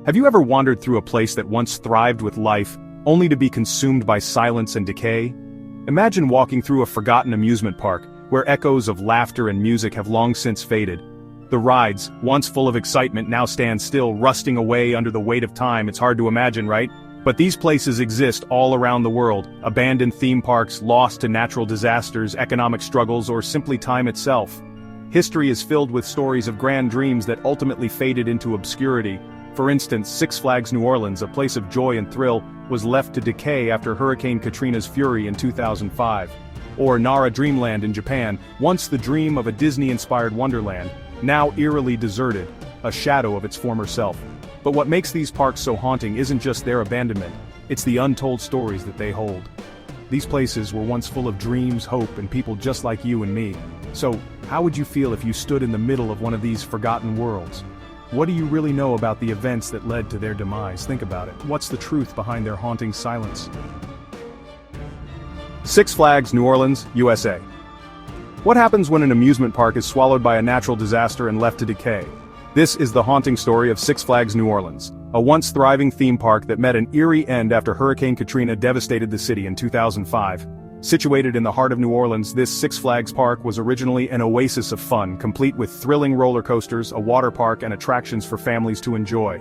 Have you ever wandered through a place that once thrived with life, only to be consumed by silence and decay? Imagine walking through a forgotten amusement park, where echoes of laughter and music have long since faded. The rides, once full of excitement, now stand still, rusting away under the weight of time. It's hard to imagine, right? But these places exist all around the world, abandoned theme parks lost to natural disasters, economic struggles, or simply time itself. History is filled with stories of grand dreams that ultimately faded into obscurity. For instance, Six Flags New Orleans, a place of joy and thrill, was left to decay after Hurricane Katrina's fury in 2005. Or Nara Dreamland in Japan, once the dream of a Disney-inspired Wonderland, now eerily deserted, a shadow of its former self. But what makes these parks so haunting isn't just their abandonment, it's the untold stories that they hold. These places were once full of dreams, hope, and people just like you and me. So, how would you feel if you stood in the middle of one of these forgotten worlds? What do you really know about the events that led to their demise? Think about it. What's the truth behind their haunting silence? Six Flags New Orleans, USA. What happens when an amusement park is swallowed by a natural disaster and left to decay? This is the haunting story of Six Flags New Orleans, a once thriving theme park that met an eerie end after Hurricane Katrina devastated the city in 2005. Situated in the heart of New Orleans, this Six Flags park was originally an oasis of fun, complete with thrilling roller coasters, a water park, and attractions for families to enjoy.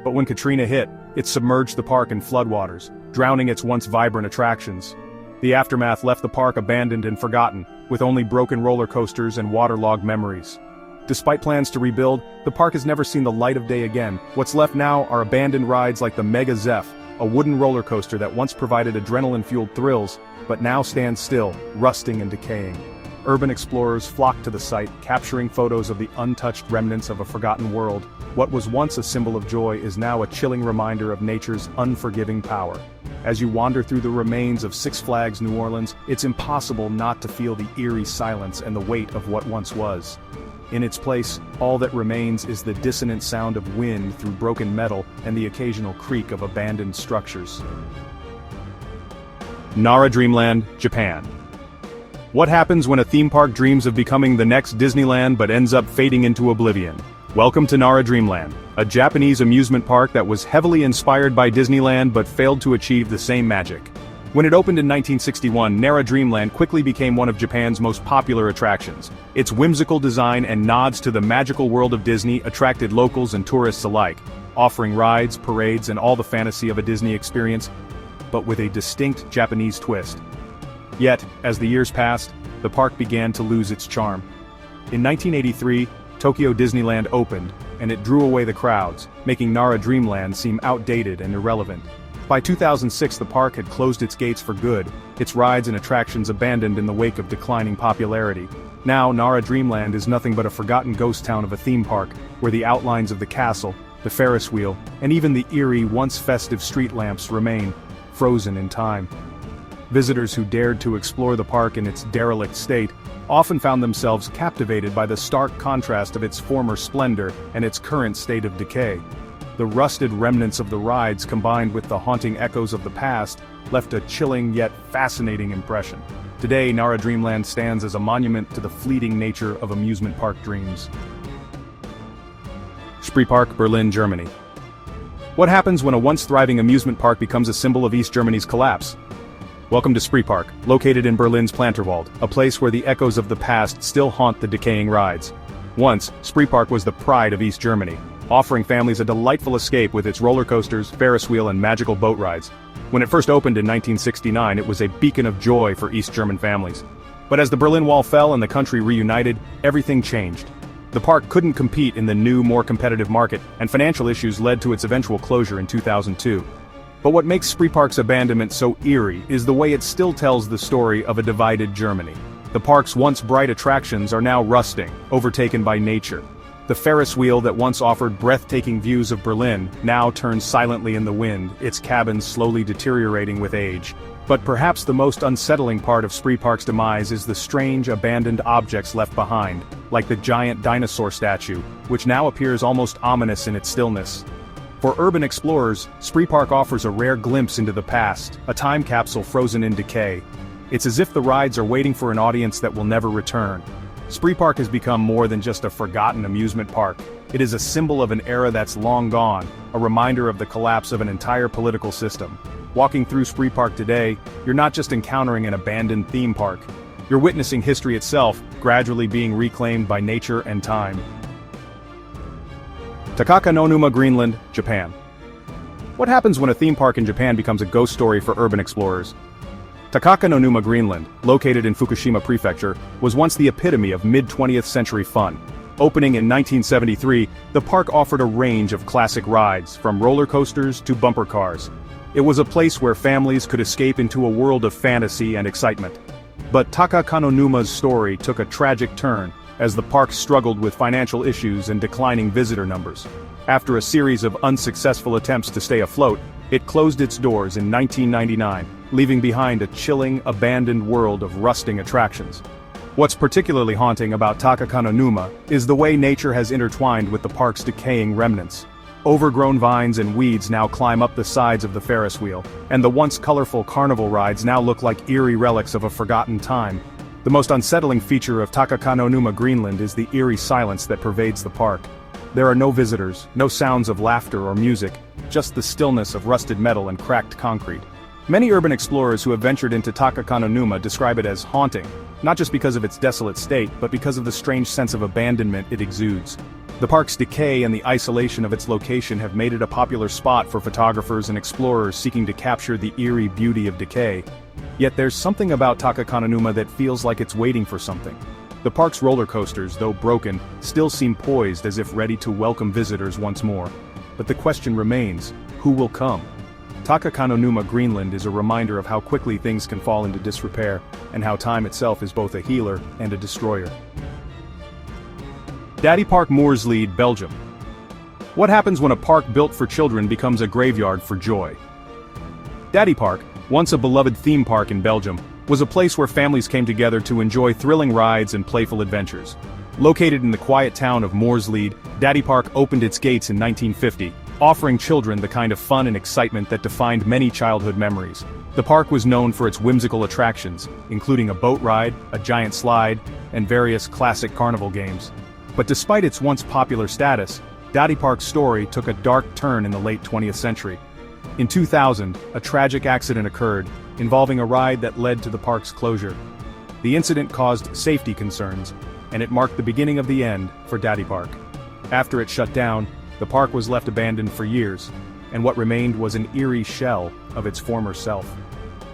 But when Katrina hit, it submerged the park in floodwaters, drowning its once vibrant attractions. The aftermath left the park abandoned and forgotten, with only broken roller coasters and waterlogged memories. Despite plans to rebuild, the park has never seen the light of day again. What's left now are abandoned rides like the Mega Zeph, a wooden roller coaster that once provided adrenaline-fueled thrills, but now stands still, rusting and decaying. Urban explorers flock to the site, capturing photos of the untouched remnants of a forgotten world. What was once a symbol of joy is now a chilling reminder of nature's unforgiving power. As you wander through the remains of Six Flags New Orleans, it's impossible not to feel the eerie silence and the weight of what once was. In its place, all that remains is the dissonant sound of wind through broken metal and the occasional creak of abandoned structures. Nara Dreamland, Japan. What happens when a theme park dreams of becoming the next Disneyland but ends up fading into oblivion? Welcome to Nara Dreamland, a Japanese amusement park that was heavily inspired by Disneyland but failed to achieve the same magic. When it opened in 1961, Nara Dreamland quickly became one of Japan's most popular attractions. Its whimsical design and nods to the magical world of Disney attracted locals and tourists alike, offering rides, parades, and all the fantasy of a Disney experience, but with a distinct Japanese twist. Yet, as the years passed, the park began to lose its charm. In 1983, Tokyo Disneyland opened, and it drew away the crowds, making Nara Dreamland seem outdated and irrelevant. By 2006, the park had closed its gates for good, its rides and attractions abandoned in the wake of declining popularity. Now, Nara Dreamland is nothing but a forgotten ghost town of a theme park, where the outlines of the castle, the Ferris wheel, and even the eerie, once festive street lamps remain, frozen in time. Visitors who dared to explore the park in its derelict state often found themselves captivated by the stark contrast of its former splendor and its current state of decay. The rusted remnants of the rides combined with the haunting echoes of the past left a chilling yet fascinating impression. Today, Nara Dreamland stands as a monument to the fleeting nature of amusement park dreams. Spreepark, Berlin, Germany. What happens when a once thriving amusement park becomes a symbol of East Germany's collapse? Welcome to Spreepark, located in Berlin's Planterwald, a place where the echoes of the past still haunt the decaying rides. Once, Spreepark was the pride of East Germany, offering families a delightful escape with its roller coasters, Ferris wheel, and magical boat rides. When it first opened in 1969, it was a beacon of joy for East German families. But as the Berlin Wall fell and the country reunited, everything changed. The park couldn't compete in the new, more competitive market, and financial issues led to its eventual closure in 2002. But what makes Spreepark's abandonment so eerie is the way it still tells the story of a divided Germany. The park's once bright attractions are now rusting, overtaken by nature. The Ferris wheel that once offered breathtaking views of Berlin now turns silently in the wind, its cabins slowly deteriorating with age. But perhaps the most unsettling part of Spreepark's demise is the strange abandoned objects left behind, like the giant dinosaur statue, which now appears almost ominous in its stillness. For urban explorers, Spreepark offers a rare glimpse into the past, a time capsule frozen in decay. It's as if the rides are waiting for an audience that will never return. Spreepark has become more than just a forgotten amusement park. It is a symbol of an era that's long gone, a reminder of the collapse of an entire political system. Walking through Spreepark today, you're not just encountering an abandoned theme park. You're witnessing history itself, gradually being reclaimed by nature and time. Takakanonuma, Greenland, Japan. What happens when a theme park in Japan becomes a ghost story for urban explorers? Takakanonuma, Greenland, located in Fukushima Prefecture, was once the epitome of mid-20th century fun. Opening in 1973, the park offered a range of classic rides, from roller coasters to bumper cars. It was a place where families could escape into a world of fantasy and excitement. But Takakanonuma's story took a tragic turn, as the park struggled with financial issues and declining visitor numbers. After a series of unsuccessful attempts to stay afloat, it closed its doors in 1999, leaving behind a chilling, abandoned world of rusting attractions. What's particularly haunting about Takakanonuma is the way nature has intertwined with the park's decaying remnants. Overgrown vines and weeds now climb up the sides of the Ferris wheel, and the once colorful carnival rides now look like eerie relics of a forgotten time. The most unsettling feature of Takakanonuma, Greenland is the eerie silence that pervades the park. There are no visitors, no sounds of laughter or music, just the stillness of rusted metal and cracked concrete. Many urban explorers who have ventured into Takakanonuma describe it as haunting, not just because of its desolate state, but because of the strange sense of abandonment it exudes. The park's decay and the isolation of its location have made it a popular spot for photographers and explorers seeking to capture the eerie beauty of decay. Yet there's something about Takakanonuma that feels like it's waiting for something. The park's roller coasters, though broken, still seem poised as if ready to welcome visitors once more. But the question remains, who will come? Takakanonuma, Greenland is a reminder of how quickly things can fall into disrepair, and how time itself is both a healer and a destroyer. Dadipark, Moorslede, Belgium. What happens when a park built for children becomes a graveyard for joy? Dadipark, once a beloved theme park in Belgium, was a place where families came together to enjoy thrilling rides and playful adventures. Located in the quiet town of Moorslede, Dadipark opened its gates in 1950, offering children the kind of fun and excitement that defined many childhood memories. The park was known for its whimsical attractions, including a boat ride, a giant slide, and various classic carnival games. But despite its once popular status, Dadipark's story took a dark turn in the late 20th century. In 2000, a tragic accident occurred, involving a ride that led to the park's closure. The incident caused safety concerns, and it marked the beginning of the end for Dadipark. After it shut down, the park was left abandoned for years, and what remained was an eerie shell of its former self.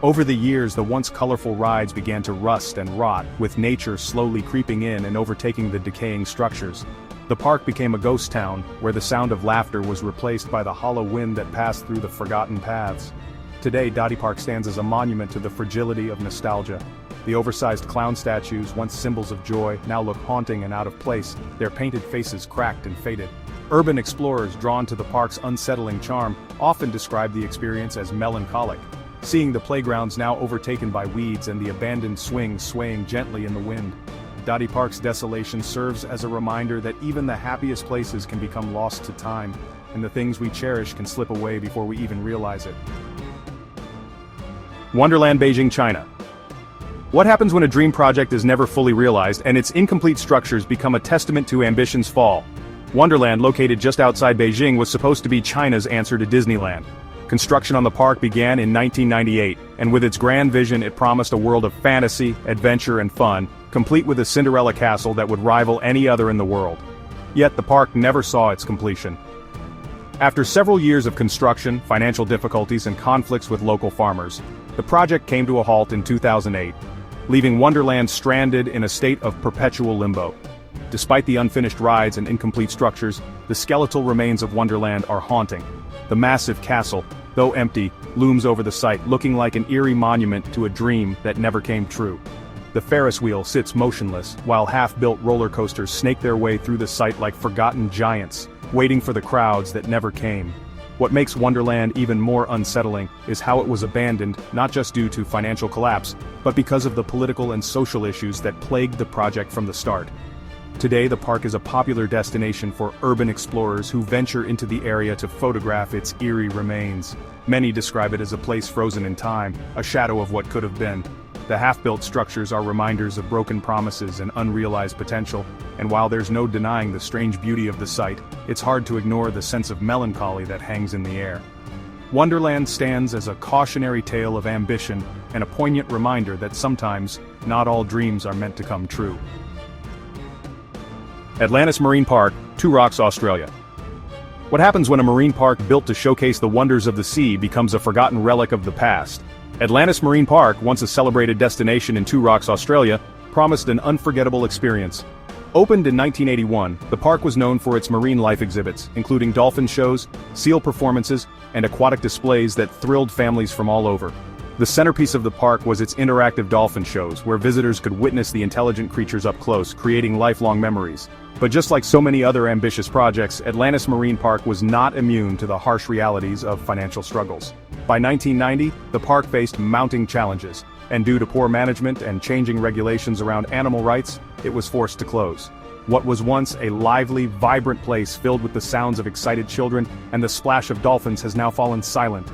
Over the years, the once colorful rides began to rust and rot, with nature slowly creeping in and overtaking the decaying structures. The park became a ghost town, where the sound of laughter was replaced by the hollow wind that passed through the forgotten paths. Today, Dadipark stands as a monument to the fragility of nostalgia. The oversized clown statues, once symbols of joy, now look haunting and out of place, their painted faces cracked and faded. Urban explorers drawn to the park's unsettling charm often describe the experience as melancholic, seeing the playgrounds now overtaken by weeds and the abandoned swings swaying gently in the wind. Dadipark's desolation serves as a reminder that even the happiest places can become lost to time, and the things we cherish can slip away before we even realize it. Wonderland, Beijing, China. What happens when a dream project is never fully realized and its incomplete structures become a testament to ambition's fall? Wonderland, located just outside Beijing, was supposed to be China's answer to Disneyland. Construction on the park began in 1998, and with its grand vision it promised a world of fantasy, adventure and fun, complete with a Cinderella castle that would rival any other in the world. Yet the park never saw its completion. After several years of construction, financial difficulties and conflicts with local farmers, the project came to a halt in 2008, leaving Wonderland stranded in a state of perpetual limbo. Despite the unfinished rides and incomplete structures, the skeletal remains of Wonderland are haunting. The massive castle, though empty, looms over the site, looking like an eerie monument to a dream that never came true. The Ferris wheel sits motionless, while half-built roller coasters snake their way through the site like forgotten giants, waiting for the crowds that never came. What makes Wonderland even more unsettling is how it was abandoned, not just due to financial collapse, but because of the political and social issues that plagued the project from the start. Today, the park is a popular destination for urban explorers who venture into the area to photograph its eerie remains. Many describe it as a place frozen in time, a shadow of what could have been. The half-built structures are reminders of broken promises and unrealized potential, and while there's no denying the strange beauty of the site, it's hard to ignore the sense of melancholy that hangs in the air. Wonderland stands as a cautionary tale of ambition and a poignant reminder that sometimes, not all dreams are meant to come true. Atlantis Marine Park, Two Rocks, Australia. What happens when a marine park built to showcase the wonders of the sea becomes a forgotten relic of the past? Atlantis Marine Park, once a celebrated destination in Two Rocks, Australia, promised an unforgettable experience. Opened in 1981, the park was known for its marine life exhibits, including dolphin shows, seal performances, and aquatic displays that thrilled families from all over. The centerpiece of the park was its interactive dolphin shows, where visitors could witness the intelligent creatures up close, creating lifelong memories. But just like so many other ambitious projects, Atlantis Marine Park was not immune to the harsh realities of financial struggles. By 1990, the park faced mounting challenges, and due to poor management and changing regulations around animal rights, it was forced to close. What was once a lively, vibrant place filled with the sounds of excited children and the splash of dolphins has now fallen silent.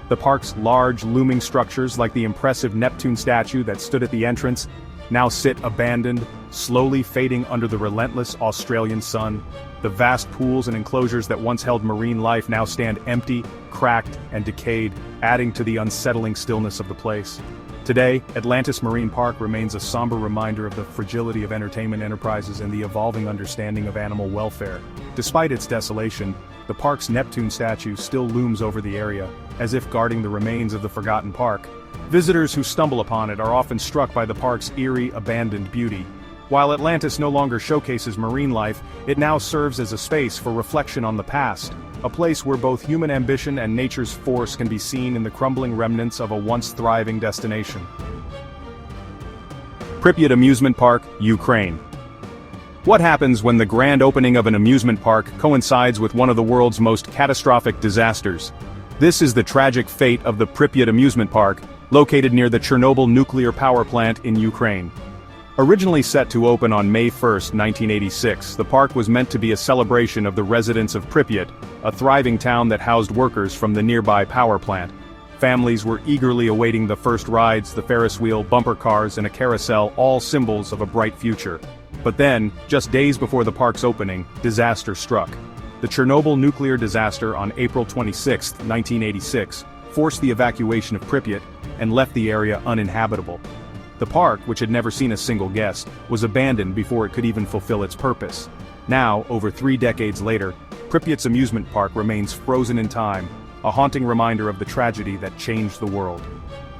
The park's large, looming structures, like the impressive Neptune statue that stood at the entrance, now sit abandoned, slowly fading under the relentless Australian sun. The vast pools and enclosures that once held marine life now stand empty, cracked, and decayed, adding to the unsettling stillness of the place. Today, Atlantis Marine Park remains a somber reminder of the fragility of entertainment enterprises and the evolving understanding of animal welfare. Despite its desolation, the park's Neptune statue still looms over the area, as if guarding the remains of the forgotten park. Visitors who stumble upon it are often struck by the park's eerie, abandoned beauty. While Atlantis no longer showcases marine life, it now serves as a space for reflection on the past, a place where both human ambition and nature's force can be seen in the crumbling remnants of a once thriving destination. Pripyat Amusement Park, Ukraine. What happens when the grand opening of an amusement park coincides with one of the world's most catastrophic disasters? This is the tragic fate of the Pripyat Amusement Park, located near the Chernobyl nuclear power plant in Ukraine. Originally set to open on May 1, 1986, the park was meant to be a celebration of the residents of Pripyat, a thriving town that housed workers from the nearby power plant. Families were eagerly awaiting the first rides, the Ferris wheel, bumper cars, and a carousel, all symbols of a bright future. But then, just days before the park's opening, disaster struck. The Chernobyl nuclear disaster on April 26, 1986, forced the evacuation of Pripyat and left the area uninhabitable. The park, which had never seen a single guest, was abandoned before it could even fulfill its purpose. Now, over 3 decades later, Pripyat's amusement park remains frozen in time, a haunting reminder of the tragedy that changed the world.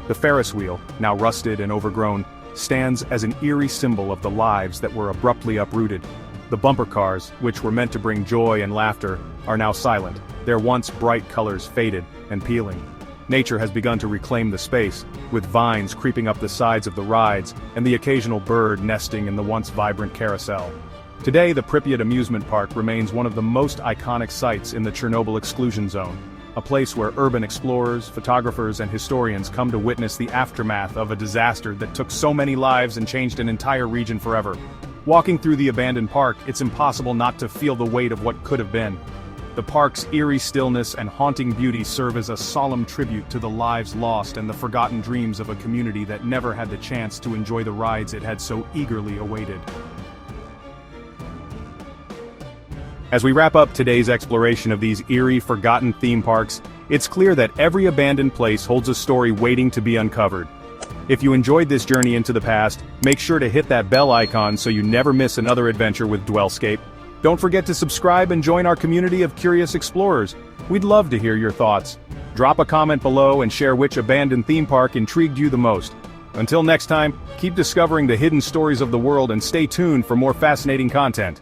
The Ferris wheel, now rusted and overgrown, stands as an eerie symbol of the lives that were abruptly uprooted. The bumper cars, which were meant to bring joy and laughter, are now silent, their once bright colors faded and peeling. Nature has begun to reclaim the space, with vines creeping up the sides of the rides and the occasional bird nesting in the once vibrant carousel. Today, the Pripyat Amusement Park remains one of the most iconic sites in the Chernobyl exclusion zone, a place where urban explorers, photographers, and historians come to witness the aftermath of a disaster that took so many lives and changed an entire region forever. Walking through the abandoned park, it's impossible not to feel the weight of what could have been. The park's eerie stillness and haunting beauty serve as a solemn tribute to the lives lost and the forgotten dreams of a community that never had the chance to enjoy the rides it had so eagerly awaited. As we wrap up today's exploration of these eerie, forgotten theme parks, it's clear that every abandoned place holds a story waiting to be uncovered. If you enjoyed this journey into the past, make sure to hit that bell icon so you never miss another adventure with DwellScape. Don't forget to subscribe and join our community of curious explorers. We'd love to hear your thoughts. Drop a comment below and share which abandoned theme park intrigued you the most. Until next time, keep discovering the hidden stories of the world and stay tuned for more fascinating content.